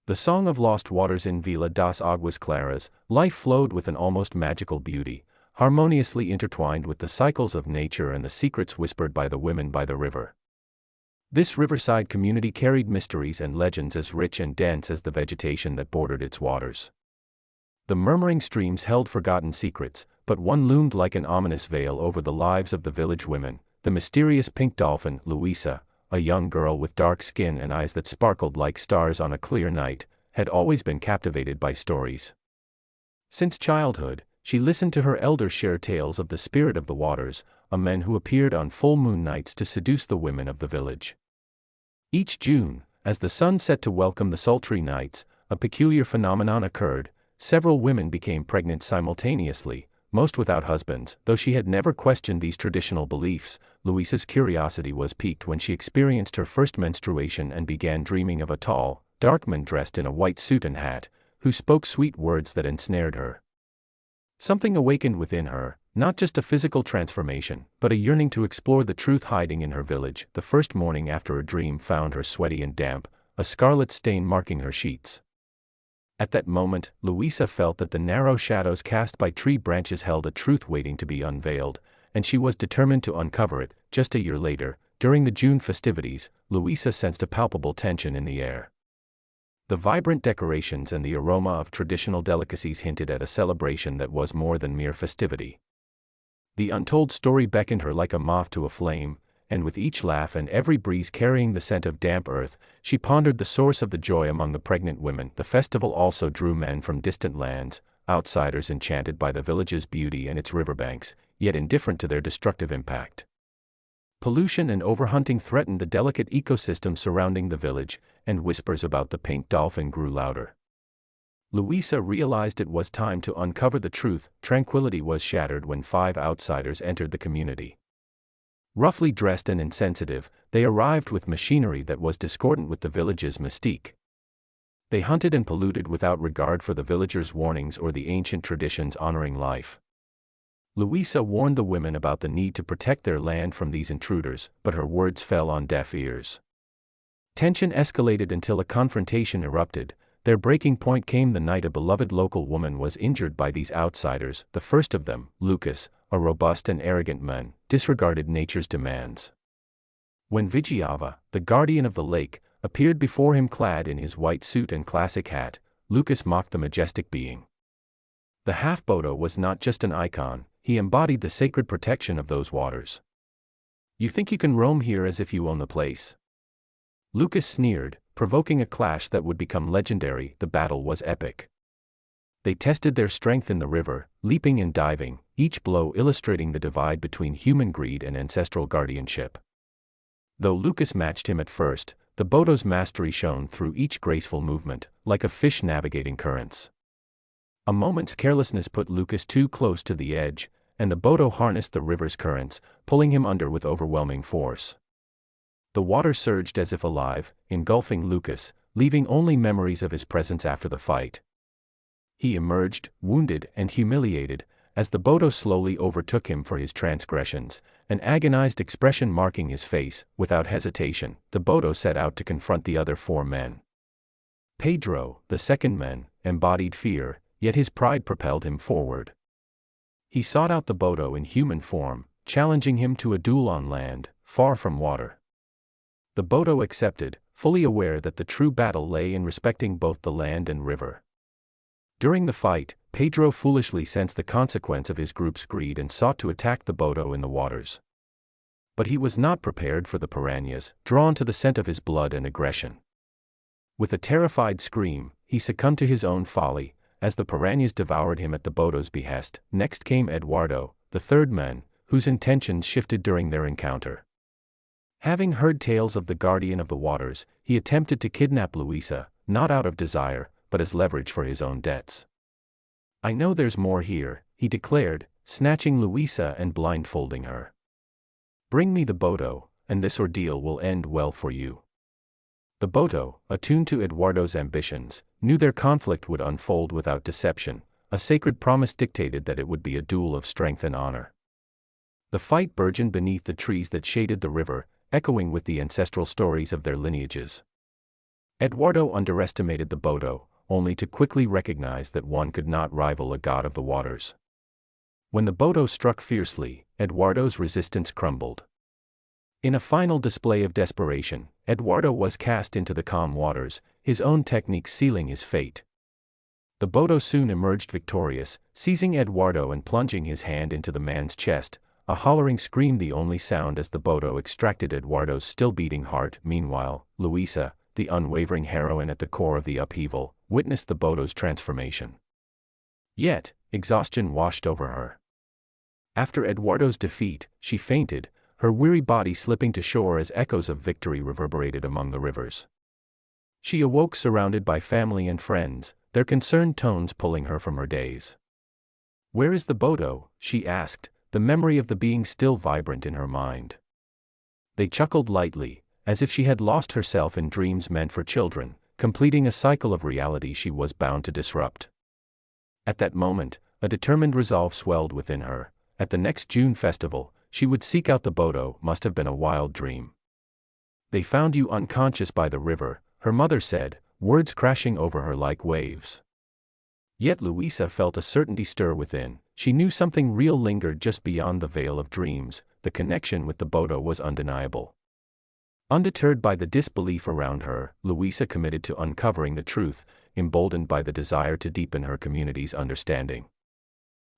The Song of Lost Waters. In Vila das Águas Claras, life flowed with an almost magical beauty, harmoniously intertwined with the cycles of nature and the secrets whispered by the women by the river. This riverside community carried mysteries and legends as rich and dense as the vegetation that bordered its waters. The murmuring streams held forgotten secrets, but one loomed like an ominous veil over the lives of the village women: the mysterious pink dolphin, Luisa, a young girl with dark skin and eyes that sparkled like stars on a clear night, had always been captivated by stories. Since childhood, she listened to her elders share tales of the spirit of the waters, a man who appeared on full moon nights to seduce the women of the village. Each June, as the sun set to welcome the sultry nights, a peculiar phenomenon occurred: several women became pregnant simultaneously, most without husbands. Though she had never questioned these traditional beliefs, Luisa's curiosity was piqued when she experienced her first menstruation and began dreaming of a tall, dark man dressed in a white suit and hat, who spoke sweet words that ensnared her. Something awakened within her, not just a physical transformation, but a yearning to explore the truth hiding in her village. The first morning after her dream found her sweaty and damp, a scarlet stain marking her sheets. At that moment, Luisa felt that the narrow shadows cast by tree branches held a truth waiting to be unveiled, and she was determined to uncover it. Just a year later, during the June festivities, Luisa sensed a palpable tension in the air. The vibrant decorations and the aroma of traditional delicacies hinted at a celebration that was more than mere festivity. The untold story beckoned her like a moth to a flame, and with each laugh and every breeze carrying the scent of damp earth, she pondered the source of the joy among the pregnant women. The festival also drew men from distant lands, outsiders enchanted by the village's beauty and its riverbanks, yet indifferent to their destructive impact. Pollution and overhunting threatened the delicate ecosystem surrounding the village, and whispers about the pink dolphin grew louder. Luisa realized it was time to uncover the truth. Tranquility was shattered when 5 outsiders entered the community. Roughly dressed and insensitive, they arrived with machinery that was discordant with the village's mystique. They hunted and polluted without regard for the villagers' warnings or the ancient traditions honoring life. Luisa warned the women about the need to protect their land from these intruders, but her words fell on deaf ears. Tension escalated until a confrontation erupted. Their breaking point came the night a beloved local woman was injured by these outsiders. The first of them, Lucas, a robust and arrogant man, disregarded nature's demands. When Vigiava, the guardian of the lake, appeared before him clad in his white suit and classic hat, Lucas mocked the majestic being. The half-Bodo was not just an icon, he embodied the sacred protection of those waters. "You think you can roam here as if you own the place?" Lucas sneered, provoking a clash that would become legendary. The battle was epic. They tested their strength in the river, leaping and diving, each blow illustrating the divide between human greed and ancestral guardianship. Though Lucas matched him at first, the Bodo's mastery shone through each graceful movement, like a fish navigating currents. A moment's carelessness put Lucas too close to the edge, and the Bodo harnessed the river's currents, pulling him under with overwhelming force. The water surged as if alive, engulfing Lucas, leaving only memories of his presence after the fight. He emerged, wounded and humiliated, as the Bodo slowly overtook him for his transgressions, an agonized expression marking his face. Without hesitation, the Bodo set out to confront the other 4 men. Pedro, the second man, embodied fear, yet his pride propelled him forward. He sought out the Bodo in human form, challenging him to a duel on land, far from water. The Bodo accepted, fully aware that the true battle lay in respecting both the land and river. During the fight, Pedro foolishly sensed the consequence of his group's greed and sought to attack the Bodo in the waters. But he was not prepared for the piranhas, drawn to the scent of his blood and aggression. With a terrified scream, he succumbed to his own folly, as the piranhas devoured him at the Bodo's behest. Next came Eduardo, the third man, whose intentions shifted during their encounter. Having heard tales of the guardian of the waters, he attempted to kidnap Luisa, not out of desire, but as leverage for his own debts. "I know there's more here," he declared, snatching Luisa and blindfolding her. "Bring me the Bodo, and this ordeal will end well for you." The Bodo, attuned to Eduardo's ambitions, knew their conflict would unfold without deception. A sacred promise dictated that it would be a duel of strength and honor. The fight burgeoned beneath the trees that shaded the river, echoing with the ancestral stories of their lineages. Eduardo underestimated the Bodo, only to quickly recognize that one could not rival a god of the waters. When the Bodo struck fiercely, Eduardo's resistance crumbled. In a final display of desperation, Eduardo was cast into the calm waters, his own technique sealing his fate. The Bodo soon emerged victorious, seizing Eduardo and plunging his hand into the man's chest, a hollering scream the only sound as the Bodo extracted Eduardo's still-beating heart. Meanwhile, Luisa, the unwavering heroine at the core of the upheaval, witnessed the Bodo's transformation. Yet, exhaustion washed over her. After Eduardo's defeat, she fainted, her weary body slipping to shore as echoes of victory reverberated among the rivers. She awoke surrounded by family and friends, their concerned tones pulling her from her daze. "Where is the Bodo?" she asked, the memory of the being still vibrant in her mind. They chuckled lightly, as if she had lost herself in dreams meant for children, completing a cycle of reality she was bound to disrupt. At that moment, a determined resolve swelled within her. At the next June festival, she would seek out the Bodo. Must have been a wild dream. "They found you unconscious by the river," her mother said, words crashing over her like waves. Yet Luisa felt a certainty stir within. She knew something real lingered just beyond the veil of dreams. The connection with the Bodo was undeniable. Undeterred by the disbelief around her, Luisa committed to uncovering the truth, emboldened by the desire to deepen her community's understanding.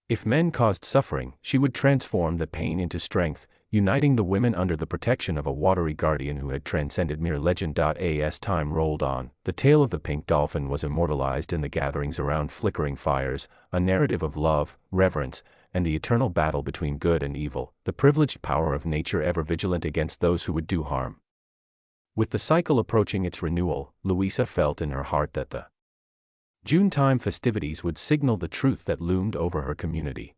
If men caused suffering, she would transform the pain into strength, uniting the women under the protection of a watery guardian who had transcended mere legend. As time rolled on, the tale of the pink dolphin was immortalized in the gatherings around flickering fires, a narrative of love, reverence, and the eternal battle between good and evil, the privileged power of nature ever vigilant against those who would do harm. With the cycle approaching its renewal, Luisa felt in her heart that the Junetime festivities would signal the truth that loomed over her community.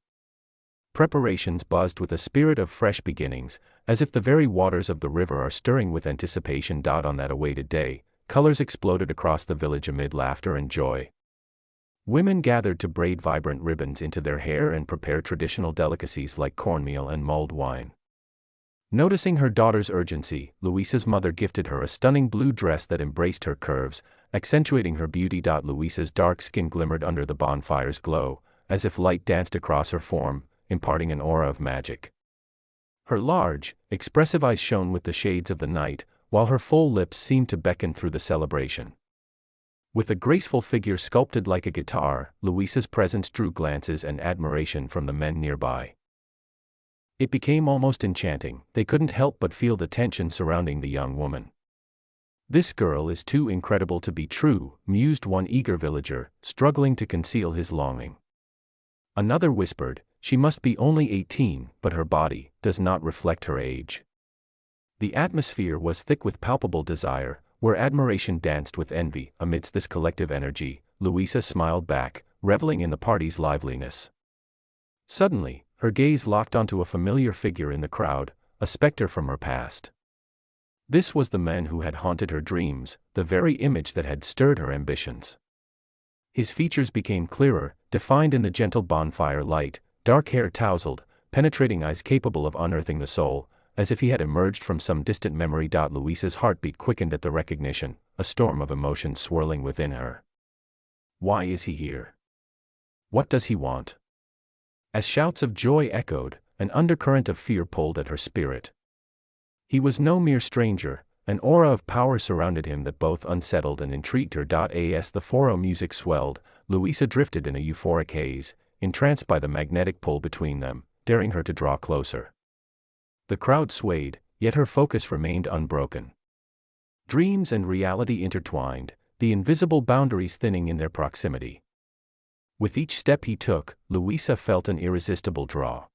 Preparations buzzed with a spirit of fresh beginnings, as if the very waters of the river are stirring with anticipation. On that awaited day, colors exploded across the village amid laughter and joy. Women gathered to braid vibrant ribbons into their hair and prepare traditional delicacies like cornmeal and mulled wine. Noticing her daughter's urgency, Luisa's mother gifted her a stunning blue dress that embraced her curves, accentuating her beauty. Luisa's dark skin glimmered under the bonfire's glow, as if light danced across her form, imparting an aura of magic. Her large, expressive eyes shone with the shades of the night, while her full lips seemed to beckon through the celebration. With a graceful figure sculpted like a guitar, Luisa's presence drew glances and admiration from the men nearby. It became almost enchanting. They couldn't help but feel the tension surrounding the young woman. "This girl is too incredible to be true," mused one eager villager, struggling to conceal his longing. Another whispered, "She must be only 18, but her body does not reflect her age." The atmosphere was thick with palpable desire, where admiration danced with envy. Amidst this collective energy, Luisa smiled back, reveling in the party's liveliness. Suddenly, her gaze locked onto a familiar figure in the crowd, a specter from her past. This was the man who had haunted her dreams, the very image that had stirred her ambitions. His features became clearer, defined in the gentle bonfire light, dark hair tousled, penetrating eyes capable of unearthing the soul, as if he had emerged from some distant memory. Luisa's heartbeat quickened at the recognition, a storm of emotion swirling within her. Why is he here? What does he want? As shouts of joy echoed, an undercurrent of fear pulled at her spirit. He was no mere stranger, an aura of power surrounded him that both unsettled and intrigued her. As the foro music swelled, Luisa drifted in a euphoric haze, entranced by the magnetic pull between them, daring her to draw closer. The crowd swayed, yet her focus remained unbroken. Dreams and reality intertwined, the invisible boundaries thinning in their proximity. With each step he took, Luisa felt an irresistible draw.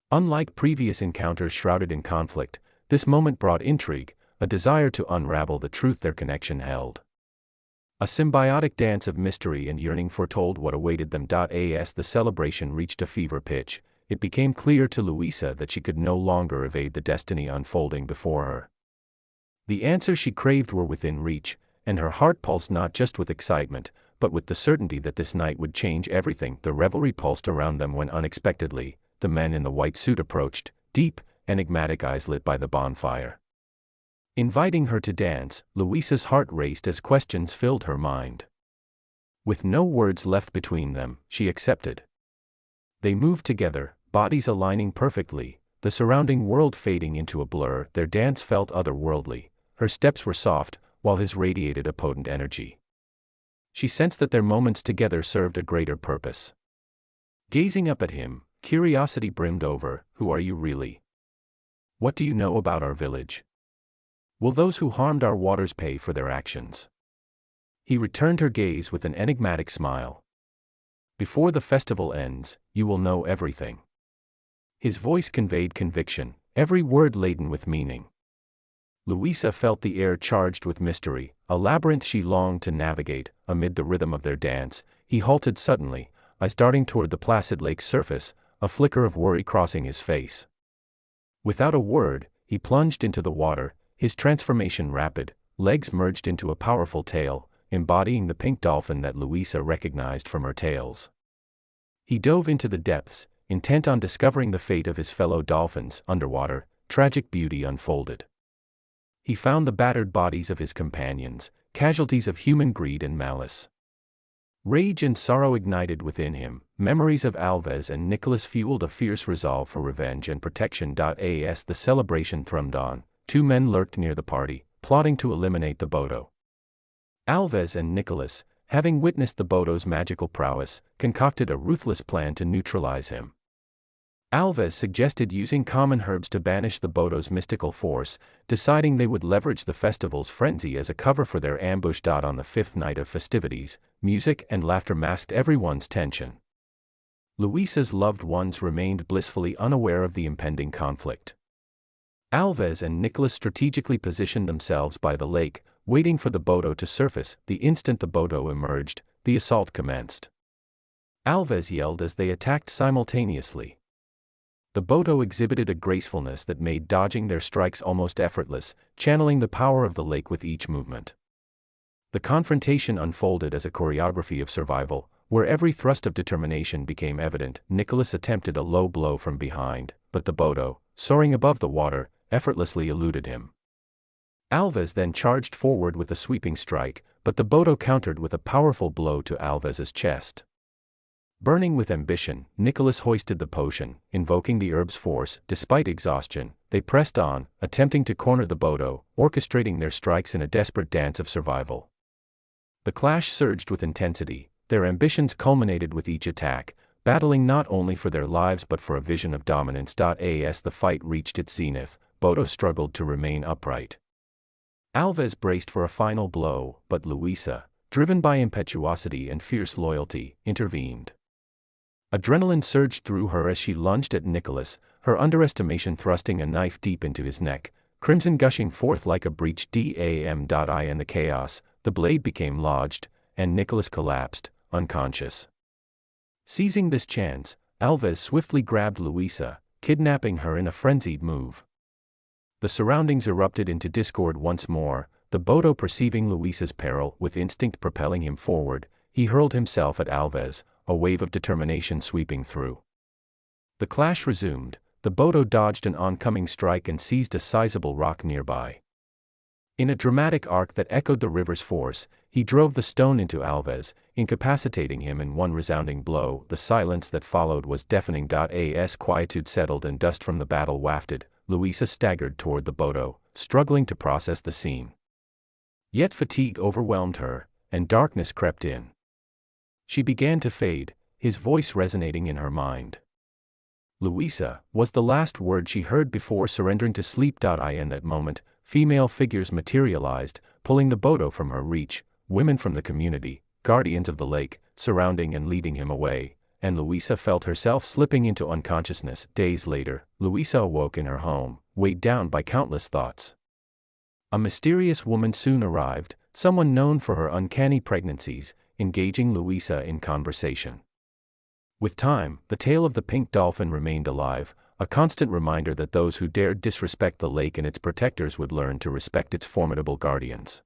Unlike previous encounters shrouded in conflict, this moment brought intrigue, a desire to unravel the truth their connection held. A symbiotic dance of mystery and yearning foretold what awaited them. As the celebration reached a fever pitch, it became clear to Luisa that she could no longer evade the destiny unfolding before her. The answers she craved were within reach, and her heart pulsed not just with excitement, but with the certainty that this night would change everything. The revelry pulsed around them when unexpectedly, the man in the white suit approached, deep, enigmatic eyes lit by the bonfire. Inviting her to dance, Louisa's heart raced as questions filled her mind. With no words left between them, she accepted. They moved together, bodies aligning perfectly, the surrounding world fading into a blur. Their dance felt otherworldly. Her steps were soft, while his radiated a potent energy. She sensed that their moments together served a greater purpose. Gazing up at him, curiosity brimmed over. Who are you really? What do you know about our village? Will those who harmed our waters pay for their actions? He returned her gaze with an enigmatic smile. Before the festival ends, you will know everything. His voice conveyed conviction, every word laden with meaning. Louisa felt the air charged with mystery, a labyrinth she longed to navigate. Amid the rhythm of their dance, he halted suddenly, eyes darting toward the placid lake's surface, a flicker of worry crossing his face. Without a word, he plunged into the water, his transformation rapid, legs merged into a powerful tail, embodying the pink dolphin that Louisa recognized from her tales. He dove into the depths, intent on discovering the fate of his fellow dolphins. Underwater, tragic beauty unfolded. He found the battered bodies of his companions, casualties of human greed and malice. Rage and sorrow ignited within him. Memories of Alves and Nicholas fueled a fierce resolve for revenge and protection. As the celebration thrummed on, two men lurked near the party, plotting to eliminate the Bodo. Alves and Nicholas, having witnessed the Bodo's magical prowess, concocted a ruthless plan to neutralize him. Alves suggested using common herbs to banish the Bodo's mystical force, deciding they would leverage the festival's frenzy as a cover for their ambush. On the fifth night of festivities, music and laughter masked everyone's tension. Louisa's loved ones remained blissfully unaware of the impending conflict. Alves and Nicholas strategically positioned themselves by the lake, waiting for the Bodo to surface. The instant the Bodo emerged, the assault commenced. Alves yelled as they attacked simultaneously. The Bodo exhibited a gracefulness that made dodging their strikes almost effortless, channeling the power of the lake with each movement. The confrontation unfolded as a choreography of survival, where every thrust of determination became evident. Nicholas attempted a low blow from behind, but the Bodo, soaring above the water, effortlessly eluded him. Alves then charged forward with a sweeping strike, but the Bodo countered with a powerful blow to Alves's chest. Burning with ambition, Nicholas hoisted the potion, invoking the herb's force. Despite exhaustion, they pressed on, attempting to corner the Bodo, orchestrating their strikes in a desperate dance of survival. The clash surged with intensity, their ambitions culminated with each attack, battling not only for their lives but for a vision of dominance. As the fight reached its zenith, Bodo struggled to remain upright. Alves braced for a final blow, but Louisa, driven by impetuosity and fierce loyalty, intervened. Adrenaline surged through her as she lunged at Nicholas, her underestimation thrusting a knife deep into his neck, crimson gushing forth like a breach. In the chaos, the blade became lodged, and Nicholas collapsed, unconscious. Seizing this chance, Alves swiftly grabbed Louisa, kidnapping her in a frenzied move. The surroundings erupted into discord once more, the Bodo perceiving Louisa's peril with instinct propelling him forward, he hurled himself at Alves, a wave of determination sweeping through. The clash resumed, the Bodo dodged an oncoming strike and seized a sizable rock nearby. In a dramatic arc that echoed the river's force, he drove the stone into Alves, incapacitating him in one resounding blow. The silence that followed was deafening. As quietude settled and dust from the battle wafted, Louisa staggered toward the Bodo, struggling to process the scene. Yet fatigue overwhelmed her, and darkness crept in. She began to fade, his voice resonating in her mind. Louisa was the last word she heard before surrendering to sleep. In that moment, female figures materialized, pulling the Bodo from her reach, women from the community, guardians of the lake, surrounding and leading him away, and Louisa felt herself slipping into unconsciousness. Days later, Louisa awoke in her home, weighed down by countless thoughts. A mysterious woman soon arrived, someone known for her uncanny pregnancies, engaging Louisa in conversation. With time, the tale of the pink dolphin remained alive, a constant reminder that those who dared disrespect the lake and its protectors would learn to respect its formidable guardians.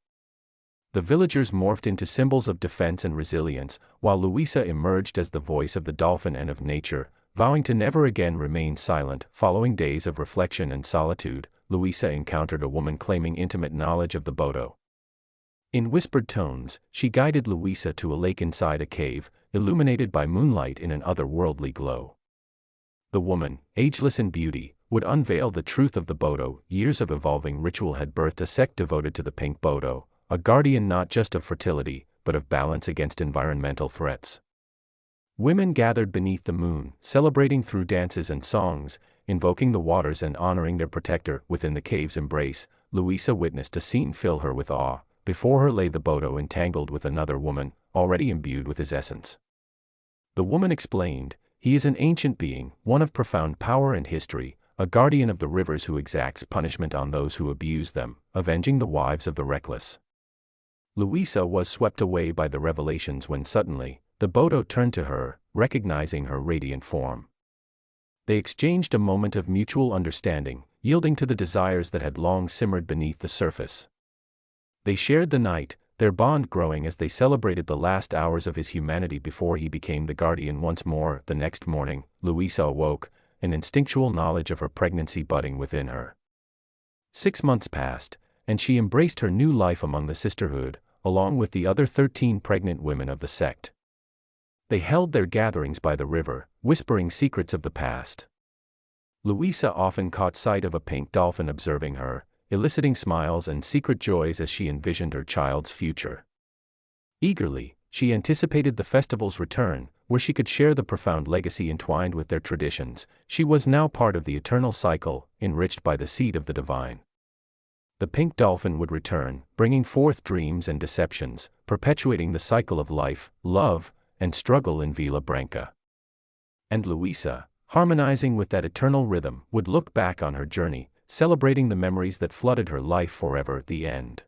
The villagers morphed into symbols of defense and resilience, while Louisa emerged as the voice of the dolphin and of nature, vowing to never again remain silent. Following days of reflection and solitude, Luisa encountered a woman claiming intimate knowledge of the Bodo. In whispered tones, she guided Luisa to a lake inside a cave, illuminated by moonlight in an otherworldly glow. The woman, ageless in beauty, would unveil the truth of the Bodo. Years of evolving ritual had birthed a sect devoted to the pink Bodo, a guardian not just of fertility, but of balance against environmental threats. Women gathered beneath the moon, celebrating through dances and songs, invoking the waters and honoring their protector. Within the cave's embrace, Luisa witnessed a scene fill her with awe. Before her lay the Bodo entangled with another woman, already imbued with his essence. The woman explained, "He is an ancient being, one of profound power and history, a guardian of the rivers who exacts punishment on those who abuse them, avenging the wives of the reckless." Luisa was swept away by the revelations when suddenly, the Bodo turned to her, recognizing her radiant form. They exchanged a moment of mutual understanding, yielding to the desires that had long simmered beneath the surface. They shared the night, their bond growing as they celebrated the last hours of his humanity before he became the guardian once more. The next morning, Luisa awoke, an instinctual knowledge of her pregnancy budding within her. 6 months passed, and she embraced her new life among the sisterhood, along with the other 13 pregnant women of the sect. They held their gatherings by the river, whispering secrets of the past. Luisa often caught sight of a pink dolphin observing her, eliciting smiles and secret joys as she envisioned her child's future. Eagerly, she anticipated the festival's return, where she could share the profound legacy entwined with their traditions. She was now part of the eternal cycle, enriched by the seed of the divine. The pink dolphin would return, bringing forth dreams and deceptions, perpetuating the cycle of life, love, and struggle in Villa Branca. And Luisa, harmonizing with that eternal rhythm, would look back on her journey, celebrating the memories that flooded her life forever. The end.